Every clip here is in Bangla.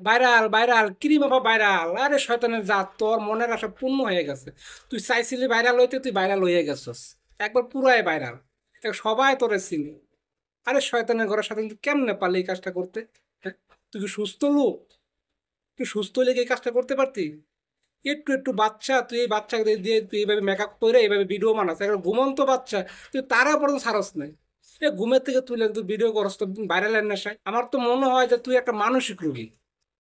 ভাইরাল ভাইরাল কিরি বাবা ভাইরাল, আরে শয়তানের জাত, তোর মনের আশা পূর্ণ হয়ে গেছে। তুই চাইছিলি ভাইরাল হইতে, তুই ভাইরাল হয়ে গেছস একবার পুরাই ভাইরাল। সবাই তোরে চিনি। আরে শয়তানের ঘরের সাথে তুই কেমনে পারলি এই কাজটা করতে? হ্যাঁ? তুই কি সুস্থ লোক? তুই সুস্থ হলে কি এই কাজটা করতে পারতি? একটু একটু বাচ্চা, তুই এই বাচ্চাকে দিয়ে দিয়ে তুই এইভাবে মেকআপ করে এইভাবে ভিডিও বানাস, একটা ঘুমন্ত বাচ্চা, তুই তারা পর্যন্ত ছাড়স নাই। এ ঘুমের থেকে তুই তুই ভিডিও করস তো ভাইরালের নেশায়। আমার তো মনে হয় যে তুই একটা মানসিক রোগী।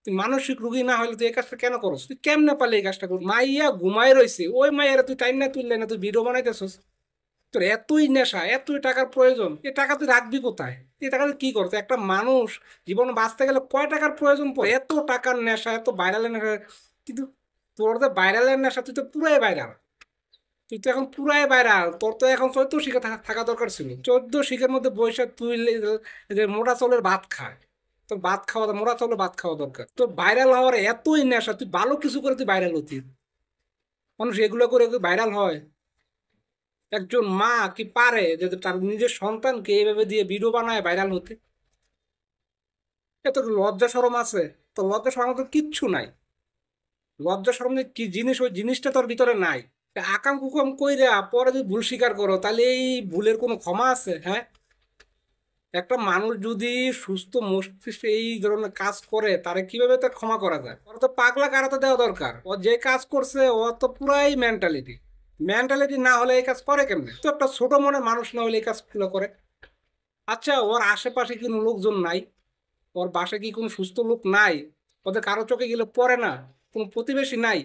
তুই মানসিক রোগী না হলে তুই এই কাজটা কেন করস? তুই কেমনে পারলি এই কাজটা কর? মাইয়া ঘুমাই রইছে, ওই মাইয়ারা তুই টাইম না তুললে না, তুই ভিডিও বানাইতেছস। তোর এতই নেশা, এতই টাকার প্রয়োজন, এই টাকা তুই রাখবি কোথায়? এই টাকা তুই কি করতো? একটা মানুষ জীবন বাঁচতে গেলে কয় টাকার প্রয়োজন পড়ে? এত টাকার নেশা, এত ভাইরালের নেশা। কিন্তু তোর যে ভাইরালের নেশা, তুই তো পুরাই ভাইরাল। তুই তো এখন পুরাই ভাইরাল, তোর তো এখন 14 শিখে থাকা দরকার ছিল। 14 শিখের মধ্যে বৈশাখ তুই যে মোটা চাউলের ভাত খায়, তোর ভাত খাওয়া, মোটা চাউলের ভাত খাওয়া দরকার। তোর ভাইরাল হওয়ার এতই নেশা, তুই ভালো কিছু করে তুই ভাইরাল হতি। মানুষ এগুলো করে ভাইরাল হয়? একজন মা কি পারে যে তার নিজের সন্তানকে এইভাবে দিয়ে ভিডিও বানায় ভাইরাল হতে? এত লজ্জা শরম আছে? তো লজ্জা শরম তো কিচ্ছু নাই। লজ্জা শরম যে কি জিনিস, ওই জিনিসটা তোর ভিতরে নাই। আকাম কুকাম কইরা পরে যদি ভুল স্বীকার করো, তাহলে এই ভুলের কোনো ক্ষমা আছে? হ্যাঁ? একটা মানুষ যদি সুস্থ মস্তিষ্কে এই ধরনের কাজ করে, তারে কিভাবে তার ক্ষমা করা যায়? ওরা তো পাগলা কারাতে দেওয়া দরকার। ও যে কাজ করছে ও তো পুরাই মেন্টালিটি। মেন্টালিটি না হলে এই কাজ করে কেমনে? তো একটা ছোট মনের মানুষ না হলে এই কাজগুলো করে? আচ্ছা, ওর আশেপাশে কোনো লোকজন নাই? ওর বাসায় কি কোনো সুস্থ লোক নাই? ওদের কারো চোখে গেলে পড়ে না? কোনো প্রতিবেশী নাই?